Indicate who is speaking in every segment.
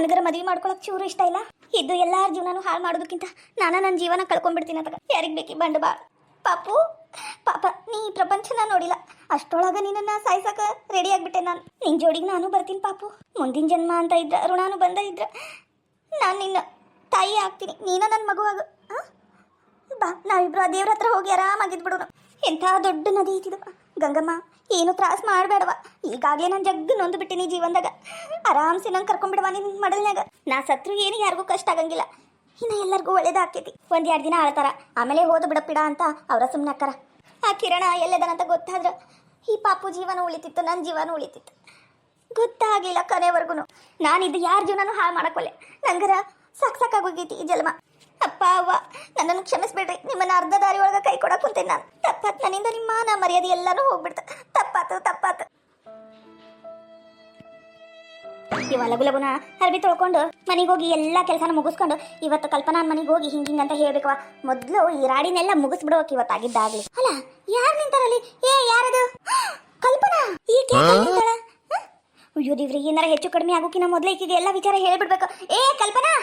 Speaker 1: ನನಗರ ಮದುವೆ ಮಾಡ್ಕೊಳಕ್ ಚೂರು ಇಷ್ಟ ಇಲ್ಲ. ಇದ್ದು ಎಲ್ಲಾರ ಜೀವನನೂ ಹಾಳು ಮಾಡೋದಕ್ಕಿಂತ ನನ್ನ ಜೀವನ ಕಳ್ಕೊಂಡ್ಬಿಡ್ತೀನಿ ಅದಾಗ. ಯಾರಿಗೆ ಬೇಕಿ ಬಂಡು ಬಾ ಪಾಪು. ಪಾಪ ನೀ ಪ್ರಪಂಚನ ನೋಡಿಲ್ಲ, ಅಷ್ಟೊಳಗ ನಿನ್ನ ಸಾಯ್ಸಕ ರೆಡಿ ಆಗ್ಬಿಟ್ಟೆ ನಾನು. ನಿನ್ ಜೋಡಿಗೆ ನಾನು ಬರ್ತೀನಿ ಪಾಪು. ಮುಂದಿನ ಜನ್ಮ ಅಂತ ಇದ್ರ ಋಣಾನು ಬಂದ ಇದ್ರ ನಾನು ನಿನ್ನ ತಾಯಿ ಆಗ್ತೀನಿ, ನೀನ ನನ್ನ ಮಗುವಾಗ. ಬಾ ನಾವಿಬ್ರು ಆ ದೇವ್ರ ಹತ್ರ ಹೋಗಿ ಆರಾಮಾಗಿದ್ಬಿಡೋಣ. ಎಂಥ ದೊಡ್ಡ ನದಿ ಐತಿದು ಗಂಗಮ್ಮ, ಏನು ತ್ರಾಸ ಮಾಡಬೇಡವ. ಈಗಾಗಲೇ ನಾನು ಜಗ್ಗ ನೊಂದು ಬಿಟ್ಟಿನಿ ಜೀವನದಾಗ. ಆರಾಮ್ಸೆ ನಂಗೆ ಕರ್ಕೊಂಡ್ಬಿಡವ ನಿನ್ನ ಮಡಲ್ನಾಗ. ನಾ ಸತ್ರು ಏನು ಯಾರಿಗೂ ಕಷ್ಟ ಆಗಂಗಿಲ್ಲ, ಇನ್ನು ಎಲ್ಲರಿಗೂ ಒಳ್ಳೇದಾಗ್ತೈತಿ. 1-2 ದಿನ ಆಳ್ತಾರ, ಆಮೇಲೆ ಹೋದ ಬಿಡಪ್ಪಿಡ ಅಂತ ಅವರ ಸುಮ್ಮನೆ ಅಕ್ಕಾರ. ಆ ಕಿರಣ ಎಲ್ಲದನಂತ ಗೊತ್ತಾದ್ರೆ ಈ ಪಾಪು ಜೀವನ ಉಳಿತಿತ್ತು, ನನ್ನ ಜೀವನ ಉಳಿತಿತ್ತು. ಗೊತ್ತಾಗಲಿಲ್ಲ ಕೊನೆವರೆಗೂ. ನಾನಿದ್ದು ಯಾರ ಜೀವನನೂ ಹಾಳು ಮಾಡಕ್ಕೊಲ್ಲೆ. ನಂಗರ ಸಾಕಾಗೋಗೈತಿ ಈ ಜನ್ಮ. ಅಪ್ಪ ಅವ್ವ ನನ್ನನ್ನು ಕ್ಷಮಿಸ್ಬೇಡ್ರಿ. ನಿಮ್ಮನ್ನ ಅರ್ಧ ದಾರಿ ಒಳಗೆ ಕೈ ಕೊಡಕ್ ಕುಂತೇನೆ ನಾನು. ತಪ್ಪಾತ್ ನನ್ನಿಂದ, ನಿಮ್ಮ ನಾ ಮರ್ಯಾದೆ ಎಲ್ಲಾನು ಹೋಗ್ಬಿಡ್ತ. ತಪ್ಪಾತು. ಇವ ಲಗುನ ಅರ್ಬಿ ತೊಳ್ಕೊಂಡು ಮನೆಗೆ ಹೋಗಿ ಎಲ್ಲ ಕೆಲಸನ ಮುಗಿಸ್ಕೊಂಡು ಇವತ್ತು ಕಲ್ಪನಾ ಮನೆಗೆ ಹೋಗಿ ಹಿಂಗಿಂಗಂತ ಹೇಳ್ಬೇಕವ. ಮೊದಲು ಈ ರಾಡಿನೆಲ್ಲ ಮುಗಿಸ್ಬಿಡೋಕೆ ಇವತ್ತಾಗಿದ್ದಾಗ್ಲಿ. ಅಲ್ಲ ಯಾರು ನಿಂತಾರಲ್ಲಿ? ಯಾರದು? ಕಲ್ಪನಾ. ಈ ನಿಂತಾಳ? ಅಯ್ಯೋ ದೇವ್ರಿ, ಏನಾರ ಹೆಚ್ಚು ಕಡಿಮೆ ಆಗೋಕಿನ ಮೊದಲೇ ಈಕಿಗೆ ಎಲ್ಲ ವಿಚಾರ ಹೇಳ್ಬಿಡ್ಬೇಕು. ಕಲ್ಪನಾ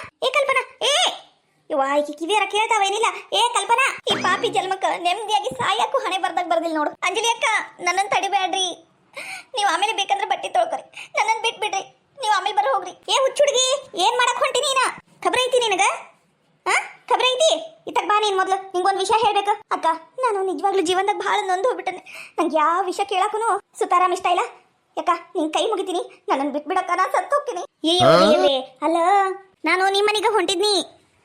Speaker 1: ಇವ ಈಕಿ ಕಿವಿಯಾರ ಕೇಳ್ತಾವೇನಿಲ್ಲ? ಕಲ್ಪನಾ, ಈ ಪಾಪಿ ಜನ್ಮಕ್ಕ ನೆಮ್ಮದಿಯಾಗಿ ಸಾಯಕ್ಕೂ ಹಣೆ ಬರ್ದಿಲ್ಲ ನೋಡು. ಅಂಜಲಿ ಅಕ್ಕ, ನನ್ನನ್ನು ತಡಿಬೇಡ್ರಿ. ನೀವು ಆಮೇಲೆ ಬೇಕಂದ್ರೆ ಬಟ್ಟೆ ತೊಳ್ಕೊರಿ, ನನ್ನನ್ನು ಬಿಟ್ಬಿಡ್ರಿ. ನೀವು ಆಮೇಲೆ ಬರ ಹೋಗ್ರಿ. ಹುಚ್ಚುಡ್ಗಿ, ಏನ್ ಮಾಡಕ್ ಹೊಂಟಿ ನೀನ? ಖಬರ್ ಐತಿ ನಿನಗ? ಖಬರ್ ಐತಿ? ಇತ್ತಕ್ ಬಾ ನೀನ್ ಮೊದ್ಲು. ನಿಂಗೊಂದು ವಿಷಯ ಹೇಳ್ಬೇಕು. ಅಕ್ಕ, ನಾನು ನಿಜವಾಗ್ಲೂ ಜೀವನದಾಗ ಭಾಳ ನೊಂದು ಹೋಗ್ಬಿಟ್ಟನೆ. ನಂಗೆ ಯಾವ ವಿಷಯ ಕೇಳಕ್ಕೂ ಸುತಾರಾಮ್ ಇಷ್ಟ ಇಲ್ಲ. ಯಾಕ ನಿನ್ ಕೈ ಮುಗಿತೀನಿ, ನನ್ನನ್ನು ಬಿಟ್ಬಿಡಕ್ಕ ನಾ ಸತ್ತು ಹೋಗ್ತೀನಿ. ಅಲ್ಲ, ನಾನು ನಿಮ್ಮನಿಗೆ ಹೊಂಟಿದ್ನಿ.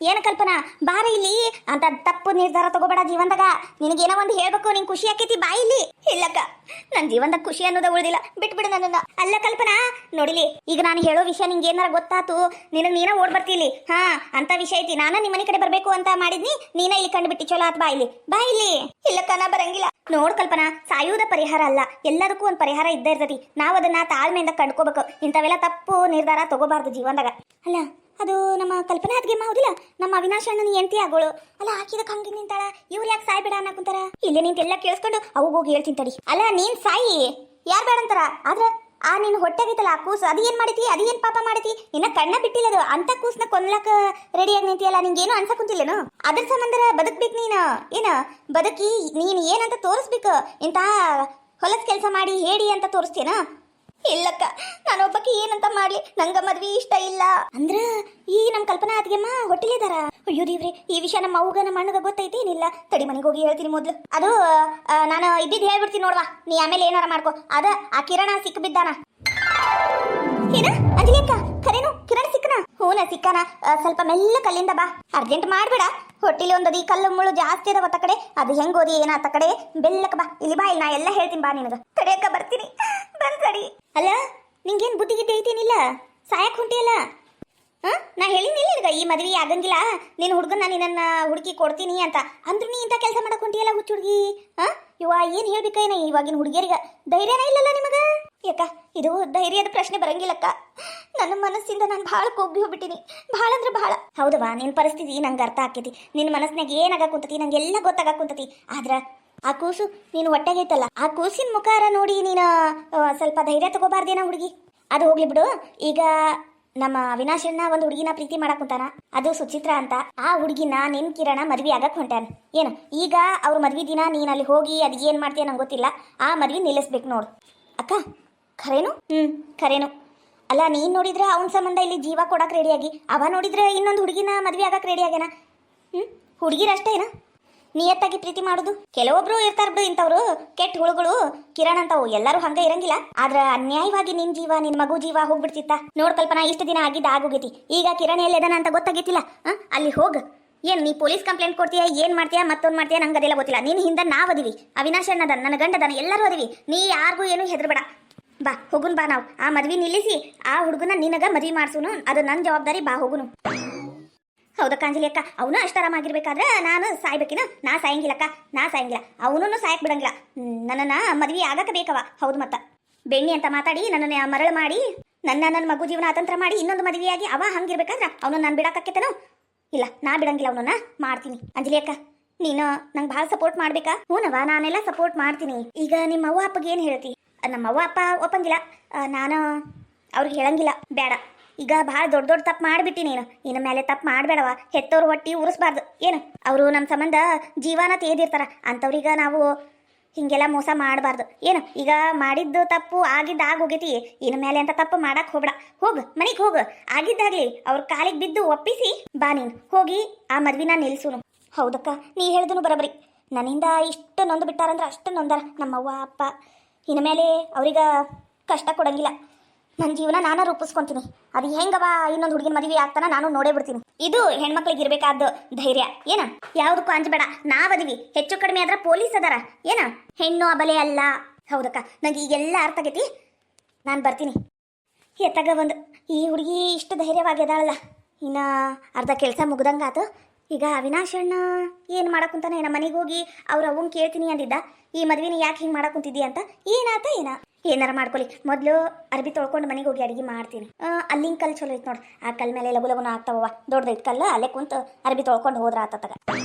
Speaker 1: ಏನು ಕಲ್ಪನಾ, ಬಾರ ಇಲ್ಲಿ ಅಂತ ತಪ್ಪು ನಿರ್ಧಾರ ತಗೋಬೇಡ ಜೀವನದಾಗ. ನಿನಗೇನೋ ಒಂದು ಹೇಳ್ಬೇಕು, ನಿಂಗೆ ಖುಷಿ ಆಕೈತಿ, ಬಾ ಇಲ್ಲಿ. ಇಲ್ಲಕ್ಕ, ನನ್ನ ಜೀವನದಾಗ ಖುಷಿ ಅನ್ನೋದ ಉಳಿದಿಲ್ಲ, ಬಿಟ್ಬಿಡು ನನ್ನನ್ನ. ಅಲ್ಲ ಕಲ್ಪನಾ, ನೋಡಿಲಿ, ಈಗ ನಾನು ಹೇಳೋ ವಿಷಯ ನಿಂಗೆ ಏನಾರ ಗೊತ್ತಾತು, ನಿನಗೆ ನೀನ ಓಡ್ ಬರ್ತಿಲಿ. ಅಂತ ವಿಷಯ ಐತಿ. ನಾನು ನಿಮ್ಮನೆ ಕಡೆ ಬರ್ಬೇಕು ಅಂತ ಮಾಡಿದ್ನಿ, ನೀನ ಇಲ್ಲಿ ಕಂಡುಬಿಟ್ಟಿ. ಚಲೋ ಆತ್, ಬಾ ಇಲ್ಲಿ. ಇಲ್ಲಕ್ಕ, ನಾ ಬರಂಗಿಲ್ಲ. ನೋಡ್ ಕಲ್ಪನಾ, ಸಾಯುವುದ ಪರಿಹಾರ ಅಲ್ಲ, ಎಲ್ಲದಕ್ಕೂ ಒಂದು ಪರಿಹಾರ ಇದ್ದೇ ಇರ್ತೈತಿ. ನಾವು ಅದನ್ನ ತಾಳ್ಮೆಯಿಂದ ಕಂಡ್ಕೋಬೇಕು. ಇಂಥವೆಲ್ಲ ತಪ್ಪು ನಿರ್ಧಾರ ತಗೋಬಾರ್ದು ಜೀವನದಾಗ. ಅಲ್ಲ, ಅದು ನಮ್ಮ ಕಲ್ಪನಾ ಅದ್ಗೆಮ್ಮ ಹೌದಿಲ್ಲ, ನಮ್ಮ ಅವಿನಾಶ ಅಣ್ಣನ ಹೆಂಡತಿ ಆಗೋಳು. ಅಲ್ಲ, ಹಾಕಿದಕ್ಕೆ ಹಂಗೆ ನಿಂತಾಳ. ಇವ್ರು ಯಾಕೆ ಸಾಯ್ಬೇಡ ಅನ್ನಕುಂತಾರ? ಇಲ್ಲೇ ನಿಂತೆಲ್ಲ ಕೇಳಿಸ್ಕೊಂಡು ಅವು ಹೋಗಿ ಹೇಳ್ತೀನಿ ತಡಿ. ಅಲ್ಲ, ನೀನ್ ಸಾಯಿ, ಯಾರು ಬೇಡ ಅಂತಾರ? ಆದ್ರೆ ಆ ನಿನ್ನ ಹೊಟ್ಟೆಗೈತಲ್ಲ ಆ ಕೂಸು, ಅದು ಏನ್ ಮಾಡೈತಿ? ಅದೇನ್ ಪಾಪ ಮಾಡೈತಿ? ನಿನ್ನ ಕಣ್ಣ ಬಿಟ್ಟಿಲ್ಲದು. ಅಂತ ಕೂಸ್ನ ಕೊನ್ಲಕ್ಕ ರೆಡಿಯಾಗಿ ನಿಂತಿಯಲ್ಲ, ನಿಂಗೇನು ಅನ್ಸಕುಂತಿಲ್ಲೇನು? ಅದ್ರ ಸಂಬಂಧ ಬದುಕ್ಬೇಕು ನೀನು. ಏನ ಬದುಕಿ ನೀನು ಏನಂತ ತೋರಿಸ್ಬೇಕು. ಇಂಥ ಹೊಲಸ್ ಕೆಲಸ ಮಾಡಿ ಹೇಳಿ ಅಂತ ತೋರಿಸ್ತೇನ? ಇಲ್ಲಕ್ಕ, ನಾನೊಬ್ಬಕ್ಕೆ ಏನಂತ ಮಾಡ್ಲಿ, ನಂಗ ಮದ್ವಿ ಇಷ್ಟ ಇಲ್ಲ. ಅಂದ್ರ ಈ ನಮ್ ಕಲ್ಪನಾ ಅತ್ಗೆಮ್ಮ ಹೊಟ್ಟಿಲಿದಾರ? ಅಯ್ಯೋ ದೇವ್ರಿ, ಈ ವಿಷಯ ನಮ್ಮ ಅವ್ಗ ನಮ್ಮ ಅಣ್ಣಗ ಗೊತ್ತೈತಿ ಏನಿಲ್ಲ? ತಡಿ, ಮನೆಗೆ ಹೋಗಿ ಹೇಳ್ತೀನಿ ಮೊದ್ಲು. ಅದು ನಾನು ಇದ್ದಿದ್ದು ಹೇಳ್ಬಿಡ್ತೀನಿ ನೋಡ್ವಾ, ನೀ ಆಮೇಲೆ ಏನಾರ ಮಾಡ್ಕೊ. ಅದ ಆ ಕಿರಣ ಸಿಕ್ಕ ಬಿದ್ದಾನ. ಏನ ಅಂಜಲಿ ಅಕ್ಕ, ಖರೇನು ಕಿರಣ ಸಿಕ್ಕನ? ಹೂನ ಸಿಕ್ಕನ. ಸ್ವಲ್ಪ ಮೆಲ್ಲ ಕಲ್ಲಿಂದ ಬಾ, ಅರ್ಜೆಂಟ್ ಮಾಡ್ಬೇಡ. ಹೊಟ್ಟಿಲಿ ಒಂದದಿ ಕಲ್ಲು ಮುಳ್ಳು ಜಾಸ್ತಿ ಅದ ಒತ್ತ ಕಡೆ. ಅದು ಹೆಂಗ್ ಓದಿ ಏನ ಆತ ಕಡೆ ಬೆಲ್ಲಕ ಬಾ. ಇಲ್ಲಿ ಬಾ, ಇಲ್ಲಿ ನಾ ಎಲ್ಲ ಹೇಳ್ತೀನಿ ಬಾ ನಿನಗ. ತಡಿಯಕ್ಕ, ಬರ್ತೀನಿ, ಬಂದ್ ತಡಿ. ಅಲ್ಲ, ನಿಂಗೇನ್ ಬುದ್ಧಿ ಗಿದ್ದೆ ಐತೇನಿಲ್ಲ? ಸಾಯಕ್ ಹೊಂಟಿಯಲ್ಲ? ನಾ ಹೇಳಿನಿಲ್ಲ ನಿನಗ ಈ ಮದ್ವಿ ಆಗಂಗಿಲ್ಲ, ನಿನ್ನ ಹುಡುಗನ ನಿನ್ನ ಹುಡುಕಿ ಕೊಡ್ತೀನಿ ಅಂತ. ಅಂದ್ರೂ ನೀ ಇಂಥ ಕೆಲಸ ಮಾಡಕ್ ಹೊಂಟಿಯಲ್ಲ ಹುಚ್ಚು ಹುಡುಗಿ. ಇವ ಏನ್ ಹೇಳ್ಬೇಕೇನ ಇವಾಗಿನ ಹುಡುಗಿಯರಿಗ? ಧೈರ್ಯನ ಇಲ್ಲಲ್ಲ ನಿಮಗ? ಯಾಕ ಇದು ಧೈರ್ಯದ ಪ್ರಶ್ನೆ ಬರಂಗಿಲ್ಲಕ್ಕ. ನನ್ನ ಮನಸ್ಸಿಂದ ನಾನು ಭಾಳ ಕೊಬ್ಬಿ ಹೋಗ್ಬಿಟ್ಟಿನಿ, ಭಾಳ ಅಂದ್ರೆ ಭಾಳ. ಹೌದವಾ, ನಿನ್ನ ಪರಿಸ್ಥಿತಿ ನಂಗೆ ಅರ್ಥ ಆಕೈತಿ. ನಿನ್ನ ಮನಸ್ಸಿನಾಗ ಏನಾಗ ಕುಂತತಿ ನಂಗೆಲ್ಲ ಗೊತ್ತಾಗ ಕುಂತತಿ. ಆದ್ರ ಆ ಕೂಸು ನೀನು ಹೊಟ್ಟೆಗೈತಲ್ಲ, ಆ ಕೂಸಿನ ಮುಖಾರ ನೋಡಿ ನೀನು ಸ್ವಲ್ಪ ಧೈರ್ಯ ತಗೋಬಾರ್ದೇನ ಹುಡುಗಿ? ಅದು ಹೋಗ್ಲಿ ಬಿಡು. ಈಗ ನಮ್ಮ ಅವಿನಾಶಣ್ಣ ಒಂದು ಹುಡುಗಿನ ಪ್ರೀತಿ ಮಾಡಕ್ ಕುಂತಾನ, ಅದು ಸುಚಿತ್ರ ಅಂತ. ಆ ಹುಡುಗಿನ ನಿನ್ ಕಿರಣ ಮದ್ವಿ ಆಗಕ್ ಹೊಂಟಾನ. ಏನು ಈಗ ಅವ್ರ ಮದ್ವಿ ದಿನ ನೀನ್ ಅಲ್ಲಿ ಹೋಗಿ ಅದ್ ಏನ್ ಮಾಡ್ತೀಯ ನಂಗೆ ಗೊತ್ತಿಲ್ಲ, ಆ ಮದ್ವಿ ನಿಲ್ಲಿಸ್ಬೇಕು ನೋಡು. ಅಕ್ಕ, ಖರೇನು? ಖರೇನು. ಅಲ್ಲ, ನೀನ್ ನೋಡಿದ್ರೆ ಅವನ ಸಂಬಂಧ ಇಲ್ಲಿ ಜೀವ ಕೊಡಕ್ ರೆಡಿಯಾಗಿ, ಅವ ನೋಡಿದ್ರೆ ಇನ್ನೊಂದು ಹುಡುಗಿನ ಮದ್ವೆ ಆಗಕ್ ರೆಡಿ ಆಗ್ಯಾನ. ಹುಡುಗಿರಷ್ಟೇ ಏನ ನಿಯತ್ತಾಗಿ ಪ್ರೀತಿ ಮಾಡುದು? ಕೆಲವೊಬ್ರು ಇರ್ತಾರ ಬಿಡು ಇಂಥವ್ರು ಕೆಟ್ಟ ಹುಳುಗಳು, ಕಿರಣ್ ಅಂತವು. ಎಲ್ಲರೂ ಹಂಗ ಇರಂಗಿಲ್ಲ. ಆದ್ರ ಅನ್ಯಾಯವಾಗಿ ನಿನ್ ಜೀವ, ನಿನ್ ಮಗು ಜೀವ ಹೋಗ್ಬಿಡ್ತಿತ್ತ. ನೋಡ್ ಕಲ್ಪನಾ, ಇಷ್ಟು ದಿನ ಆಗಿದ್ದ ಆಗೋಗೈತಿ. ಈಗ ಕಿರಣ್ ಎಲ್ಲದನ ಅಂತ ಗೊತ್ತಾಗೈತಿಲ್ಲ. ಅಲ್ಲಿ ಹೋಗ್. ಏನ್ ನೀ ಪೊಲೀಸ್ ಕಂಪ್ಲೇಂಟ್ ಕೊಡ್ತೀಯ, ಏನ್ ಮಾಡ್ತೀಯಾ, ಮತ್ತೊಂದು ಮಾಡ್ತೀಯಾ, ನಂಗೆ ಅದೆಲ್ಲ ಗೊತ್ತಿಲ್ಲ. ನಿನ್ ಹಿಂದ ನಾವ್ ಅದೀವಿ, ಅವಿನಾಶ್ ಅಣ್ಣದನ್, ನನ್ನ ಗಂಡದನ, ಎಲ್ಲರೂ ಅದೀವಿ. ನೀ ಯಾರಿಗೂ ಏನು ಹೆದರ್ಬೇಡ. ಬಾ ಹೋಗುನ್, ಬಾ. ನಾವು ಆ ಮದ್ವಿ ನಿಲ್ಲಿಸಿ ಆ ಹುಡುಗನ ನಿನಗ ಮದ್ವಿ ಮಾಡ್ಸುನು. ಅದು ನನ್ನ ಜವಾಬ್ದಾರಿ. ಬಾ ಹೋಗುನು. ಹೌದಕ್ಕ ಅಂಜಲಿ ಅಕ್ಕ, ಅವನು ಅಷ್ಟು ಆರಾಮಾಗಿರ್ಬೇಕಾದ್ರೆ ನಾನು ಸಾಯ್ಬೇಕಿನ? ನಾ ಸಾಯಂಗಿಲ್ಲಕ್ಕ, ನಾ ಸಾಯಂಗಿಲ್ಲ. ಅವನನ್ನು ಸಾಯಕ್ ಬಿಡಂಗಿಲ್ಲ. ನನ್ನನ್ನ ಮದ್ವಿ ಆಗಕ ಬೇಕವ. ಹೌದು, ಮತ್ತ ಬೆಣ್ಣಿ ಅಂತ ಮಾತಾಡಿ ನನ್ನನ್ನ ಮರಳು ಮಾಡಿ ನನ್ನ ಮಗು ಜೀವನ ಅತಂತ್ರ ಮಾಡಿ ಇನ್ನೊಂದು ಮದುವೆಯಾಗಿ ಅವ ಹಂಗಿರ್ಬೇಕಾದ್ರೆ ಅವನು ನಾನು ಬಿಡಾಕತ್ತೇನೋ? ಇಲ್ಲ, ನಾ ಬಿಡಂಗಿಲ್ಲ, ಅವನನ್ನ ಮಾಡ್ತೀನಿ. ಅಂಜಲಿ ಅಕ್ಕ, ನೀನು ನಂಗೆ ಭಾಳ ಸಪೋರ್ಟ್ ಮಾಡ್ಬೇಕಾ? ಹೂನವ, ನಾನೆಲ್ಲ ಸಪೋರ್ಟ್ ಮಾಡ್ತೀನಿ. ಈಗ ನಿಮ್ಮ ಅವ್ವ ಅಪ್ಪಗೆ ಏನು ಹೇಳ್ತಿ? ನಮ್ಮ ಅವ್ವ ಅಪ್ಪ ಒಪ್ಪಂಗಿಲ್ಲ, ನಾನು ಅವ್ರಿಗೆ ಹೇಳಂಗಿಲ್ಲ. ಬೇಡ, ಈಗ ಭಾಳ ದೊಡ್ಡ ದೊಡ್ಡ ತಪ್ಪು ಮಾಡಿಬಿಟ್ಟಿ ನೀನು ಇನ್ನು ಮೇಲೆ ತಪ್ಪು ಮಾಡಬೇಡವ. ಹೆತ್ತವ್ರ ಹೊಟ್ಟಿ ಉರಿಸ್ಬಾರ್ದು ಏನು. ಅವರು ನಮ್ಮ ಸಂಬಂಧ ಜೀವನ ತೇದಿರ್ತಾರ, ಅಂಥವ್ರಿಗೆ ನಾವು ಹಿಂಗೆಲ್ಲ ಮೋಸ ಮಾಡಬಾರ್ದು ಏನು. ಈಗ ಮಾಡಿದ್ದು ತಪ್ಪು ಆಗಿದ್ದು ಆಗೋಗೈತಿ, ಇನ್ನು ಮೇಲೆ ಅಂತ ತಪ್ಪು ಮಾಡಕ್ಕೆ ಹೋಗ್ಬೇಡ. ಹೋಗು ಮನೆಗೆ ಹೋಗು, ಆಗಿದ್ದಾಗಲಿ ಅವ್ರ ಕಾಲಿಗೆ ಬಿದ್ದು ಒಪ್ಪಿಸಿ ಬಾ. ನೀನು ಹೋಗಿ ಆ ಮದ್ವಿನ ನಿಲ್ಸುನು. ಹೌದಕ್ಕ, ನೀ ಹೇಳಿದನು ಬರೋಬ್ಬರಿ. ನನ್ನಿಂದ ಇಷ್ಟು ನೊಂದು ಬಿಟ್ಟಾರಂದ್ರೆ ಅಷ್ಟು ನೊಂದಾರ ನಮ್ಮವ್ವ ಅಪ್ಪ. ಇನ್ನು ಮೇಲೆ ಅವ್ರಿಗೆ ಕಷ್ಟ ಕೊಡಂಗಿಲ್ಲ. ನನ್ನ ಜೀವನ ನಾನು ರೂಪಿಸ್ಕೊತೀನಿ. ಅದು ಹೆಂಗವ ಇನ್ನೊಂದು ಹುಡುಗಿನ ಮದುವೆ ಆಗ್ತಾನ ನಾನು ನೋಡೇ ಬಿಡ್ತೀನಿ. ಇದು ಹೆಣ್ಮಕ್ಳಿಗೆ ಇರಬೇಕಾದ ಧೈರ್ಯ ಏನ. ಯಾವುದಕ್ಕೂ ಅಂಜಬೇಡ, ನಾವದೀವಿ. ಹೆಚ್ಚು ಕಡಿಮೆ ಆದ್ರೆ ಪೊಲೀಸ್ ಅದಾರ ಏನ. ಹೆಣ್ಣು ಅಬಲೆ ಅಲ್ಲ. ಹೌದಕ್ಕ, ನಂಗೆ ಈಗೆಲ್ಲ ಅರ್ಥ ಆಗೈತಿ. ನಾನು ಬರ್ತೀನಿ. ಎತ್ತಾಗ ಒಂದು ಈ ಹುಡುಗಿ ಇಷ್ಟು ಧೈರ್ಯವಾಗಿದ್ದಾಳಲ್ಲ, ಇನ್ನು ಅರ್ಧ ಕೆಲಸ ಮುಗ್ದಂಗಾತು. ಈಗ ಅವಿನಾಶ್ ಅಣ್ಣ ಏನು ಮಾಡಕ್ಕಂತಾನೆ? ನಮ್ಮ ಮನೆಗೆ ಹೋಗಿ ಅವ್ರ ಅವ್ವನ್ ಕೇಳ್ತೀನಿ ಅಂದಿದ್ದ, ಈ ಮದ್ವಿನ ಯಾಕೆ ಹಿಂಗೆ ಮಾಡಕ್ಕಂತಿದ್ದಿ ಅಂತ. ಏನಾತ ಏನಾರ ಮಾಡ್ಕೊಳ್ಳಿ. ಮೊದಲು ಅರ್ಬಿ ತೊಳ್ಕೊಂಡು ಮನೆಗೆ ಹೋಗಿ ಅಡುಗೆ ಮಾಡ್ತೀನಿ. ಅಲ್ಲಿನ ಕಲ್ಲು ಚಲೋ ಐತೆ ನೋಡಿ, ಆ ಕಲ್ ಮೇಲೆ ಲಗು ಲಗುನ ಆಗ್ತಾವ. ದೊಡ್ಡದೈತೆ ಕಲ್ಲು, ಅಲ್ಲೇ ಕುಂತು ಅರ್ಬಿ ತೊಳ್ಕೊಂಡು ಹೋದ್ರ ಆತಗ.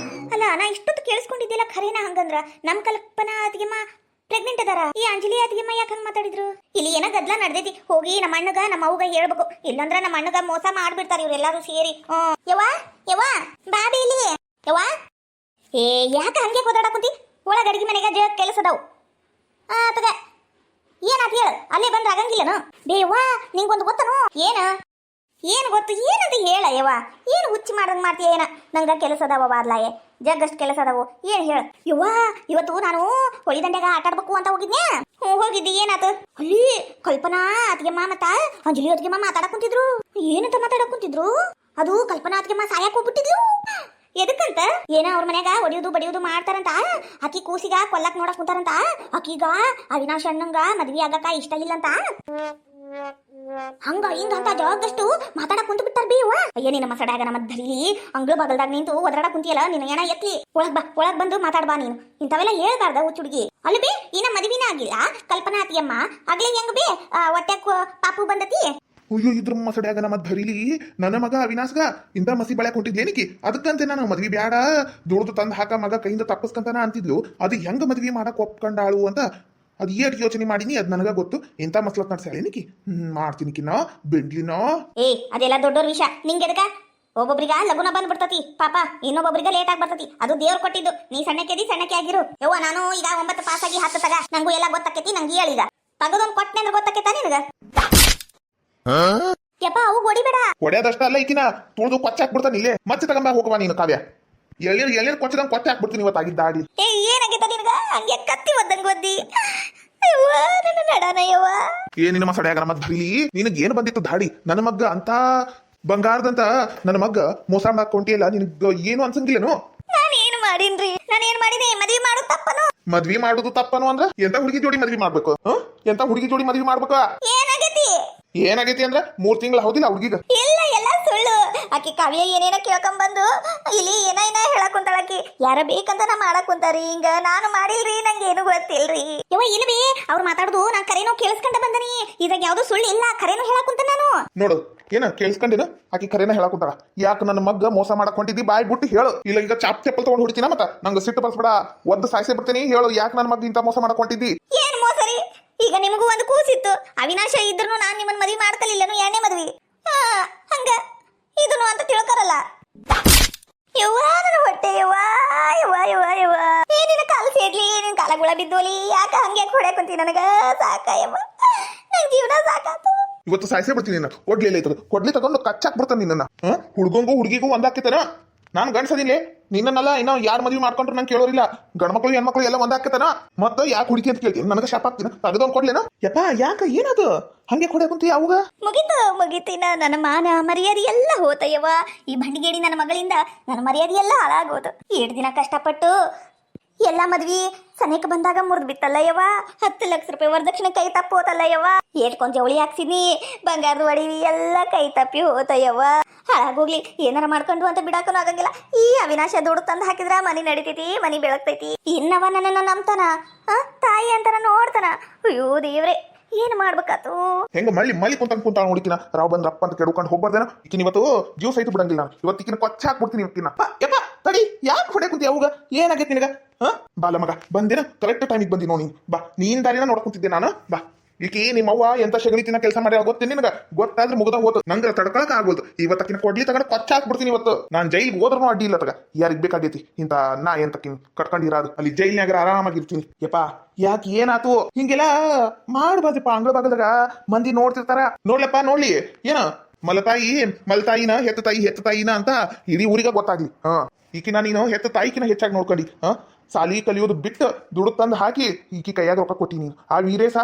Speaker 1: ಅಲ್ಲ, ನಾ ಇಷ್ಟೊತ್ತು ಕೇಳಿಸ್ಕೊಂಡಿದ್ದಿಲ್ಲ ಖರೇನ ಹಂಗಂದ್ರ. ನಮ್ಮ ಕಲ್ಪನಾ ಅತಿಗೆಮ್ಮ ಪ್ರೆಗ್ನೆಂಟ್ ಅದಾರ. ಈ ಅಂಜಲಿ ಅತಿಗೆಮ್ಮ ಯಾಕೆ ಹಂಗೆ ಮಾತಾಡಿದ್ರು? ಇಲ್ಲಿ ಏನೋ ಗದ್ಲ ನಡೆದೈತಿ. ಹೋಗಿ ನಮ್ಮ ಅಣ್ಣಗ ನಮ್ಮ ಅವ್ಗ ಹೇಳ್ಬೇಕು, ಇಲ್ಲಂದ್ರ ನಮ್ಮ ಅಣ್ಣಗ ಮೋಸ ಮಾಡ್ಬಿಡ್ತಾರ ಇವ್ರೆಲ್ಲಾರು ಸೇರಿ. ಯವ್ವ ಯವ್ವ ಬಾಬಿ ಇಲ್ಲಿ ಯವ್ವ. ಏ ಯಾಕೆ ಹಂಗೆ ಓದಾಡಕುಂತಿ? ಒಳಗ ಅಡಿಗೆ ಮನೆಗೆ ಜ ಕೆಲಸ ಅದಾವು. ತಗ ಏನಾತ ಹೇಳು, ಅಲ್ಲೇ ಬಂದ್ರೆ ಆಗಂಗಿಲ್ಲನು? ಬೇವ್ವ ನಿಂಗೊಂದು ಗೊತ್ತನು? ಏನು ಗೊತ್ತು? ಏನಂತ ಹೇಳ ಯವ್ವ. ಏನು ಹುಚ್ಚಿ ಮಾಡ್ದಂಗೆ ಮಾಡ್ತೀಯ ಏನ? ನಂಗೆ ಕೆಲಸ ಅದಾವ ಬಾದ್ಲಾಯೆ, ಜಗ್ಗಷ್ಟು ಕೆಲಸ ಅದಾವು. ಏನು ಹೇಳು ಯವ್ವ. ಇವತ್ತು ನಾನು ಹೊಳಿ ದಂಡ್ಯಾಗ ಆಟ ಆಡ್ಬೇಕು ಅಂತ ಹೋಗಿದ್ನ್ಯಾ. ಹೋಗಿದ್ದಿ, ಏನಾತು? ಅಲ್ಲಿ ಕಲ್ಪನಾ ಅತಿಗೆಮ್ಮ ಮತ್ತ ಅಂಜಲಿ ಅತಿಗೆಮ್ಮ ಮಾತಾಡಕ್ ಕುಂತಿದ್ರು. ಏನಂತ ಮಾತಾಡಕ್ ಕುಂತಿದ್ರು? ಅದು ಕಲ್ಪನಾ ಅತಿಗೆಮ್ಮ ಸಾಯಕ್ ಹೋಗ್ಬಿಟ್ಟಿದ್ಲು. ಎದಕ್ಕಂತ? ಏನ ಅವ್ರ ಮನ್ಯಾಗ ಹೊಡಿಯೋದು ಬಡಿಯೋದು ಮಾಡ್ತಾರಂತ. ಆಕಿ ಕೂಸಿಗ ಕೊಲ್ಲಕ್ ನೋಡಕ್ ಕುಂತಾರಂತ. ಆಕಿಗ ಅವಿನಾಶ್ ಅಣ್ಣಂಗ ಮದ್ವಿ ಆಗಕ್ಕ ಇಷ್ಟ ಇಲ್ಲಂತ. ಹಂಗ ಹಿಂಗ ಅಂತ ಜವಾಬ್ದಷ್ಟು ಮಾತಾಡಕ್ ಕುಂತು ಬಿಟ್ಟಾರ ಬೇವ. ಅಯ್ಯ ನಿನ್ನ ಮಸಡ್ಯಾಗ ನಮ್ಮ ಧರಿಲಿ ಅಂಗ್ಳು ಬಗಲ್ದಾಗ ನಿಂತು ಒದರಾಡಕ್ ಕುಂತಿಯಲ್ಲ, ನಿನ್ನ ಏನ ಎತ್ಲಿ. ಒಳಗ್ ಬಂದು ಮಾತಾಡ್ಬಾ ನೀನು. ಇಂಥವೆಲ್ಲ ಹೇಳ್ಬಾರ್ದ ಹುಚ್ಚುಡ್ಗಿ. ಅಲ್ಲಿ ಬೇ ಇನ್ನ ಮದ್ವಿನ ಆಗಿಲ್ಲ ಕಲ್ಪನಾ ಅತಿಯಮ್ಮ. ಆಗ್ಲೇ ಹೆಂಗ್ ಬೇ ಹೊಟ್ಯಾಕ್ ಪಾಪು ಬಂದತಿ.
Speaker 2: ಅಯ್ಯೋ ಇದ್ರ ಮಸಡ್ಯಾಗ ನಮ್ಮ ಧರಿಲಿ ನನ್ನ ಮಗ ಅವಿನಾಶ್ಗ ಇಂದ ಮಸಿ ಬಳ್ಯಾಕ ಹೊಂಟಿದ್ಲೇನಿಕಿ. ಅದಕ್ಕಂತೆ ನಾನು ಮದ್ವಿ ಬ್ಯಾಡ, ದುಡ್ದು ತಂದು ಹಾಕ ಮಗ ಕೈಯಿಂದ ತಪ್ಪಸ್ಕಂತಾನ ಅಂತಿದ್ಲು. ಅದು ಹೆಂಗ ಮದ್ವಿ ಮಾಡಕ್ ಒಪ್ಕೊಂಡಾಳು ಅಂತ ಅದು ಏಟ್ ಯೋಚನೆ ಮಾಡೀನಿ. ಅದ್ ನನಗ ಗೊತ್ತು. ಎಂತ ಮಸ್ಲತ್ ನಡ್ಸಾಳಿನಿಕಿ. ಮಾಡ್ತೀನಿಕಿನೋ ಬಿಡ್ಲಿನೋ.
Speaker 1: ಏ ಅದೆಲ್ಲ ದೊಡ್ಡೋರ್ ವಿಷಯ ನಿಂಗೆದಕ. ಒಬ್ಬೊಬ್ರಿಗ ಲಗುನ ಬಂದ್ಬಿಡ್ತತಿ ಪಾಪ, ಇನ್ನೊಬ್ಬೊಬ್ರಿಗ ಲೇಟ್ ಆಗಿ ಬರ್ತತಿ. ಅದು ದೇವ್ರು ಕೊಟ್ಟಿದ್ದು. ನೀ ಸಣ್ಣಕ್ಕೆ ಆಗಿರು ಯವ್ವ. ನಾನು ಈಗ 9 ಪಾಸಾಗಿ 10 ತಗ. ನಂಗೂ ಎಲ್ಲ ಗೊತ್ತಾಕೈತಿ. ನಂಗೆ ಹೇಳೀಗ ತಗದೊಂದು ಕೊಟ್ಟನೆ ಅಂದ್ರೆ ಗೊತ್ತಾಕೈತ ನಿನಗ? ಯಪ್ಪ ಅವು ಹೊಡಿಬೇಡ.
Speaker 2: ಹೊಡೆಯೋದಷ್ಟ ಅಲ್ಲ, ಈಕಿನ ತುಳಿದು ಕೊಚ್ಚ ಹಾಕ್ಬಿಡ್ತಾನೆ. ಇಲ್ಲೇ ಮತ್ತೆ ತಗೊಂಬ ಹೋಗವಾ ನೀನು ಕಾವ್ಯ. ಎಳ್ನೀರು ಕೊಚ್ಚದಂಗೆ ಕೊಚ್ಚ ಹಾಕ್ಬಿಡ್ತೀನಿ ಇವತ್ತಾಗಿದ್ದ ಆಡಿ.
Speaker 1: ಏ ಏನಾಗೈತ ನಿನಗ? ಹಂಗೆ ಕತ್ತಿ ಒದ್ದಂಗೆ ಒದ್ದಿ. ನನ್ನ ನಡಾನ ಯವ್ವ.
Speaker 2: ಏನಿನ ಮಸಡ್ಯಾಗ ನಮ್ಮ ಧರಿಲಿ ನಿನಗೆ ಏನು ಬಂದಿತ್ತು ದಾಡಿ? ನನ್ನ ಮಗ್ಗ ಅಂತ ಬಂಗಾರದಂತ ನನ್ನ ಮಗ್ಗ ಮೋಸ ಮಾಡ್ಕೊಂಟಿಯಲ್ಲ, ನಿನಗ ಏನು ಅನ್ಸಂಗಿಲ್ಲನು?
Speaker 1: ನಾನೇನು ಮಾಡಿನ್ರಿ? ನಾನೇನ್ ಮಾಡಿದೆ? ಮದ್ವಿ ಮಾಡೋದು ತಪ್ಪನು?
Speaker 2: ಮದ್ವಿ ಮಾಡುದು ತಪ್ಪನು ಅಂದ್ರ ಎಂತ ಹುಡುಗಿ ಜೋಡಿ ಮದ್ವಿ ಮಾಡ್ಬೇಕು? ಎಂತ ಹುಡುಗಿ ಜೋಡಿ ಮದ್ವಿ ಮಾಡ್ಬೇಕು? ಏನಾಗೈತಿ ಅಂದ್ರ 3 ತಿಂಗಳ ಹೌದಿಲ್ಲ ಹುಡುಗಿಗ?
Speaker 1: ಇಲ್ಲ ಎಲ್ಲ ಸುಳ್ಳು. ಆಕಿ ಕಾವ್ಯ ಏನೇನ ಕೇಳ್ಕೊಂಬಂದು ಇಲ್ಲಿ ಏನ ಹೇಳಕ್ ಕುಂತಾಳಕಿ. ಯಾರ ಬೇಕಂತ ನಾ ಮಾಡಕ್ ಕುಂತಾರಿ. ಹಿಂಗ ನಾನು ಮಾಡಿಲ್ರಿ, ನಂಗೆ ಏನು ಗೊತ್ತಿಲ್ರಿ. ಯವ್ವ ಇಲ್ಲ ಬೇ, ಅವ್ರು ಮಾತಾಡುದು ನಾನ್ ಕರೆನೋ ಕೇಳಿಸ್ಕೊಂಡ ಬಂದನಿ. ಇದಾಗ ಯಾವ್ದು ಸುಳ್ಳು ಇಲ್ಲ, ಕರೆನೋ ಹೇಳಕ್ ಕುಂತ ನಾನು.
Speaker 2: ನೋಡು ಏನ ಕೇಳಿಸ್ಕೊಂಡಿನ ಆಕಿ ಕರೆನ ಹೇಳಕ್ ಕುಂತಾಳ. ಯಾಕೆ ನನ್ನ ಮಗ್ಗ ಮೋಸ ಮಾಡಕ್ ಹೊಂಟಿದ್ದಿ? ಬಾಯ್ ಬಿಟ್ಟು ಹೇಳು. ಇಲ್ಲ ಈಗ ಚಾಪ್ ಚಪ್ಪಲ್ ತಗೊಂಡು ಹೊಡಿತೀನ ಮತ್ತ ನಂಗೆ ಸಿಟ್ಟು ಬರ್ಸ್ಬೇಡ. ಒದ್ದು ಸಾಯಿಸೇ ಬಿಡ್ತೀನಿ. ಹೇಳು ಯಾಕೆ ನನ್ನ ಮಗ್ಗ ಇಂತ ಮೋಸ ಮಾಡಕ್ ಹೊಂಟಿದ್ದಿ?
Speaker 1: ಏನ್ ಮೋಸರಿ? ಈಗ ನಿಮಗೂ ಒಂದು ಕೂಸಿತ್ತು. ಅವಿನಾಶ ಇದ್ರು ನಾನ್ ನಿಮ್ಮನ್ನ ಮದ್ವಿ ಮಾಡ್ಕಲಿಲ್ಲನು. ಎರಡನೇ ಮದ್ವಿ ಹಂಗ ಇದನ್ನು ಅಂತ ತಿಳ್ಕರಲ್ಲ. ಯವ್ವ ನನ್ನ ಹೊಟ್ಟೆ ಯವ್ವ ಯವ್ವ ಯವ್ವ ಯವ್ವ. ಏನಿನ ಕಾಲು ಸೇರ್ಲಿ, ನಿನ್ ಕಾಲಗುಳ ಬಿದ್ದೋಲಿ. ಯಾಕ ಹಂಗೆ ಹೊಡ್ಯಾಕ್ ಕುಂತಿ? ನನಗ ಸಾಕ ಯವ್ವ, ನನ್ ಜೀವನ ಸಾಕಾತು.
Speaker 2: ಇವತ್ತು ಸಾಯಿಸೇ ಬಿಡ್ತೀನಿ. ನಿನ್ನ ಕೊಡ್ಲಿಲ್ಲ ಐತದ ಕೊಡ್ಲಿ ತಗೊಂಡು ಕಚ್ಚಾಕ್ ಬಿಡ್ತಾನೆ ನಿನ್ನ. ಹುಡುಗಂಗೂ ಹುಡುಗಿಗೂ ಒಂದಾಕಿತಾನ. ನಾನು ಗಂಡ್ಸದಿಲ್ಲ ನಿನ್ನಲ್ಲ. ಇನ್ನೂ ಯಾರು ಮದ್ವಿ ಮಾಡ್ಕೊಂಡ್ರು ನಂಗೆ ಕೇಳೋರಿಲ್ಲ. ಗಂಡ್ಮಕ್ಳು ಹೆಣ್ಮಕ್ಳು ಎಲ್ಲ ಒಂದಾಕತಾನ. ಮತ್ತೆ ಯಾಕೆ ಹುಡುಗಿ ಅಂತ ಕೇಳ್ತೀನಿ? ನನಗೆ ಶಾಪ್ ಆಗ್ತೀನಿ. ತೆಗೆದೊಂದು ಕೊಡ್ಲೇನ? ಯಪ್ಪ ಯಾಕ ಏನದು ಹಂಗೆ ಕೊಡ ಕುಂತಿ? ಯಾವಾಗ
Speaker 1: ಮುಗಿತೀನ? ನನ್ನ ಮಾನ ಮರ್ಯಾದೆ ಎಲ್ಲ ಹೋತಯ್ಯವ. ಈ ಬಂಡಿಗೇಡಿ ನನ್ನ ಮಗಳಿಂದ ನನ್ನ ಮರ್ಯಾದೆ ಎಲ್ಲ ಹಾಳಾಗೋದು. 7 ದಿನ ಕಷ್ಟಪಟ್ಟು ಎಲ್ಲ ಮದ್ವಿ ಸನೇಕ ಬಂದಾಗ ಮುರಿದ್ ಬಿತ್ತಲ್ಲ ಯವ್ವ. 10 ಲಕ್ಷ ರೂಪಾಯಿ ವರದಕ್ಷಿಣೆ ಕೈ ತಪ್ಪಿ ಹೋತಲ್ಲ ಯವ್ವ. ಏಟ್ಕೊಂಡ್ ಜವಳಿ ಹಾಕ್ಸಿನಿ, ಬಂಗಾರದ ಒಡವಿ ಎಲ್ಲ ಕೈ ತಪ್ಪಿ ಹೋತಯ್ಯವ್ವ. ಹಾಳಾಗೋಗ್ಲಿ, ಏನಾರ ಮಾಡ್ಕೊಂಡು ಅಂತ ಬಿಡಾಕನು ಆಗಂಗಿಲ್ಲ. ಈ ಅವಿನಾಶ ದುಡ್ಡು ತಂದು ಹಾಕಿದ್ರ ಮನಿ ನಡಿತೈತಿ, ಮನಿ ಬೆಳಗ್ತೈತಿ. ಇನ್ನವ ನನ್ನನ್ನ ನಂಬ್ತಾನ, ತಾಯಿ ಅಂತಾನ ನೋಡ್ತಾನ. ಅಯ್ಯೋ ದೇವ್ರೆ, ಏನ್ ಮಾಡ್ಬೇಕಾತು?
Speaker 2: ಹೆಂಗ ಮಳ್ಳಿ ಕುಂತ ನೋಡಿಕಿನ ರಾವ್ ಬಂದ್ರಪ್ಪ ಅಂತ ಕೆಡ್ಕೊಂಡು ಹೋಗ್ಬಾರ್ದೇನ? ಈಕಿನ ಇವತ್ತು ಜೀವ ಸಹಿತ ಬಿಡಂಗಿಲ್ಲ ನಾನು. ಇವತ್ತು ಈಕಿನ ಕೊಚ್ಚ ಹಾಕ್ಬಿಡ್ತೀನಿ. ಯಪ್ಪ ತಡಿ, ಯಾಕೆ ಹೊಡೆ ಕುಂತಿ? ಅವಾಗ ಏನಾಗೈತಿ ನಿನಗ? ಬಾಲ ಮಗ ಬಂದೇನ? ಕರೆಕ್ಟ್ ಟೈಮಿಗೆ ಬಂದಿ ನೋಡಿ. ಬಾ, ನೀನ್ ದಾರಿನ ನೋಡ್ಕೊಂತಿದ್ದೆ ನಾನು. ಬಾ ಈಕಿ ನಿಮ್ಮವ್ವ ಎಂತ ಶಗಣಿ ತಿನ್ನ ಕೆಲಸ ಮಾಡ್ಯಾಳ ಗೊತ್ತೇನು ನಿನಗ? ಗೊತ್ತಾದ್ರೆ ಮುಗ್ದ ಹೋತು. ನಂಗೆ ತಡ್ಕೊಳಕ್ ಆಗೋದು. ಇವತ್ತಕ್ಕಿನ ಕೊಡ್ಲಿ ತಗೊಂಡು ಕೊಚ್ಚ ಹಾಕ್ಬಿಡ್ತೀನಿ ಇವತ್ತು. ನಾನು ಜೈಲಿಗೆ ಹೋದ್ರೂ ಅಡ್ಡಿ ಇಲ್ಲ ತಗ. ಯಾರಿಗ್ ಬೇಕಾಗೈತಿ ಇಂತ ನಾ ಎಂತಕ್ಕಿನ್ ಕಟ್ಕೊಂಡಿರೋದು? ಅಲ್ಲಿ ಜೈಲಿನಾಗ ಆರಾಮಾಗಿರ್ತೀನಿ. ಯಪ್ಪ ಯಾಕೆ ಏನಾತು ಹಿಂಗೆಲ್ಲ ಮಾಡ್ಬಾರ್ದಪ್ಪ. ಅಂಗಳ ಭಾಗದಾಗ ಮಂದಿ ನೋಡ್ತಿರ್ತಾರ. ನೋಡ್ಲಪ್ಪ ನೋಡ್ಲಿ ಏನ ಮಲತಾಯಿನ ಹೆತ್ತ ತಾಯಿನ ಅಂತ ಇಡೀ ಊರಿಗ ಗೊತ್ತಾಗ್ಲಿ. ಈಕಿನ ನೀನು ಹೆತ್ತ ತಾಯಿಕಿನ ಹೆಚ್ಚಾಗಿ ನೋಡ್ಕೊಂಡಿ. ಸಾಲಿ ಕಲಿಯೋದು ಬಿಟ್ಟು ದುಡ್ಡು ತಂದು ಹಾಕಿ ಈಕಿ ಕೈಯಾಗ ರೊಕ್ಕ ಕೊಟ್ಟಿ ನೀನು. ಆ ವೀರೇಶ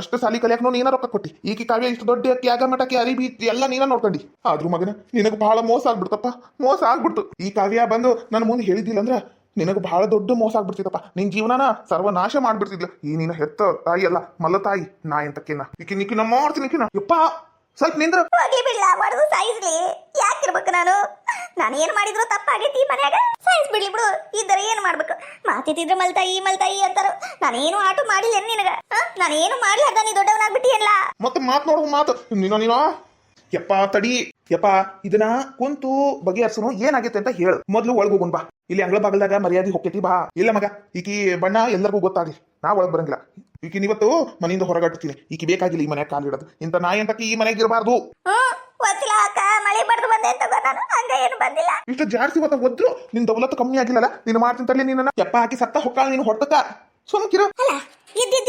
Speaker 2: ಅಷ್ಟು ಸಾಲಿ ಕಲಿಯಾಕ ನೀನ ರೊಕ್ಕ ಕೊಟ್ಟಿ. ಈಕಿ ಕಾವ್ಯ ಇಷ್ಟು ದೊಡ್ಡ ತ್ಯಾಗ ಮಠಕ್ಕೆ ಅರಿಬಿ ಎಲ್ಲ ನೀನ ನೋಡ್ಕೊಂಡಿ. ಆದ್ರೂ ಮಗನ ನಿನಗೆ ಬಹಳ ಮೋಸ ಆಗ್ಬಿಡ್ತಪ್ಪ. ಮೋಸ ಆಗ್ಬಿಡ್ತು. ಈ ಕಾವ್ಯ ಬಂದು ನನ್ನ ಮುಂದೆ ಹೇಳಿದ್ದಿಲ್ಲ ಅಂದ್ರ ನಿನಗೆ ಬಹಳ ದೊಡ್ಡ ಮೋಸ ಆಗ್ಬಿಡ್ತಿತ್ತಪ್ಪ. ನಿನ್ ಜೀವನನ ಸರ್ವನಾಶ ಮಾಡ್ಬಿಡ್ತಿದ್ಲ. ಈ ನೀನ ಹೆತ್ತ ತಾಯಿ ಅಲ್ಲ ಮಲ್ಲ ತಾಯಿ ನಾ ಎಂತಕ್ಕಿನ ಈಕಿನ ಮಾಡ್ತೀನಿ ಯಪ್ಪ. ಸ್ವಲ್ಪ ನಿಂದ್ರ
Speaker 1: ಹೋಗಿ ಬಿಡ್ಲ ಮಾಡುದು ಸಾಯಿಸ್ಲಿ. ಯಾಕಿರ್ಬೇಕು ನಾನು ಏನ್ ಮಾಡಿದ್ರು ತಪ್ಪಾಗೈತಿ ಮನ್ಯಾಗ. ಸಾಯಿಸ್ ಬಿಡ್ಲಿ ಬಿಡು. ಇದ್ದರ ಏನ್ ಮಾಡ್ಬೇಕು? ಮಾತಿದ್ರೆ ಮಲ್ತಾಯಿ ಅಂತಾರ. ನಾನೇನು ಆಟ ಮಾಡಿಲ್ಲ ನಿನಗ. ನಾನೇನು ಮಾಡ್ಲಾರ್ದ ನೀ ದೊಡ್ಡವನಾಗ್ಬಿಟ್ಟಿಯಲ್ಲ.
Speaker 2: ಮತ್ತೆ ಮಾತ್ ನೋಡುವ ಮಾತು ನೀನೋ ಯಪ್ಪ ತಡಿ ಯಪ್ಪ. ಇದನ್ನ ಕುಂತು ಬಗೆಹರ್ಸನು ಏನಾಗೈತೆ ಅಂತ ಹೇಳು. ಮೊದ್ಲು ಒಳಗ್ ಹೋಗೋಣ ಬಾ. ಇಲ್ಲಿ ಅಂಗಳ ಬಾಗಲ್ದಾಗ ಮರ್ಯಾದೆ ಹೊಕ್ಕೈತಿ ಬಾ. ಇಲ್ಲ ಮಗ ಈಕಿ ಬಣ್ಣ ಎಲ್ಲರಿಗೂ ಗೊತ್ತಾಗ್ಲಿ. ನಾ ಒಳಗ್ ಬರಂಗಿಲ್ಲ. ಈಕಿನ ಇವತ್ತು ಮನೆಯಿಂದ ಹೊರಗಟ್ತೀನಿ. ಈಕಿ ಬೇಕಾಗಿಲ್ಲ ಈ ಮನ್ಯಾಗ ಕಾಲಿಡೋದು. ಇಂತ ನಾಯಿ ಅಂತಕ್ಕೆ ಈ ಮನೆಯಾಗ ಇರಬಾರ್ದು.
Speaker 1: ಮಳೆ ಬಡ್ದು ಬಂದೆ ಅಂತ ನಾನು ಹಂಗ ಏನು ಬಂದಿಲ್ಲ.
Speaker 2: ಇಷ್ಟು ಜಾಸ್ತಿ ಇವತ್ತ ಒದ್ರು ನಿನ್ ದೌಲತ್ತು ಕಮ್ಮಿ ಆಗಿಲ್ಲಲ್ಲ. ನೀನು ಮಾಡ್ತೀನಿ ತರ್ಲಿ ನಿನ್ನ ಯಪ್ಪ ಹಾಕಿ ಸತ್ತ ಹೊಕ್ಕಾಳ ನೀನು ಹೊಟ್ಟಕ ಸುಮ್ಕಿರು.
Speaker 1: ಅಲ್ಲ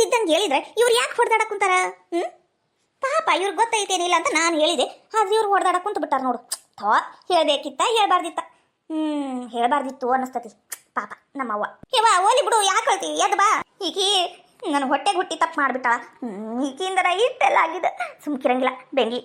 Speaker 1: ಇದ್ದಂಗೆ ಹೇಳಿದ್ರೆ ಇವ್ರು ಯಾಕೆ ಹೊಡೆದಾಡಕ್ ಕುಂತಾರ? ಪಾಪ ಇವ್ರಿಗೆ ಗೊತ್ತೈತೇನಿಲ್ಲ ಅಂತ ನಾನು ಹೇಳಿದೆ. ಆದ್ರೆ ಇವ್ರು ಹೊಡೆದಾಡಕ್ ಕುಂತ ಬಿಟ್ಟಾರ ನೋಡು. ಥವಾ ಹೇಳ್ಬೇಕಿತ್ತ ಹೇಳ್ಬಾರ್ದಿತ್ತ? ಹೇಳ್ಬಾರ್ದಿತ್ತು ಅನ್ನಿಸ್ತತಿ. ಪಾಪ ನಮ್ಮವ್ವ. ಯವ್ವ ಓಲಿ ಬಿಡು. ಯಾಕೆ ಹೇಳ್ತೀವಿ? ಎದ್ ಬಾ. ಈಕಿ ನನ್ನ ಹೊಟ್ಟೆಗೆ ಹುಟ್ಟಿ ತಪ್ಪು ಮಾಡ್ಬಿಟ್ಟಾಳ. ಈಕಿಂದರ ಇಟ್ಟೆಲ್ಲ ಆಗಿದೆ. ಸುಮ್ಕಿರಂಗಿಲ್ಲ ಬೆಂಗಿ.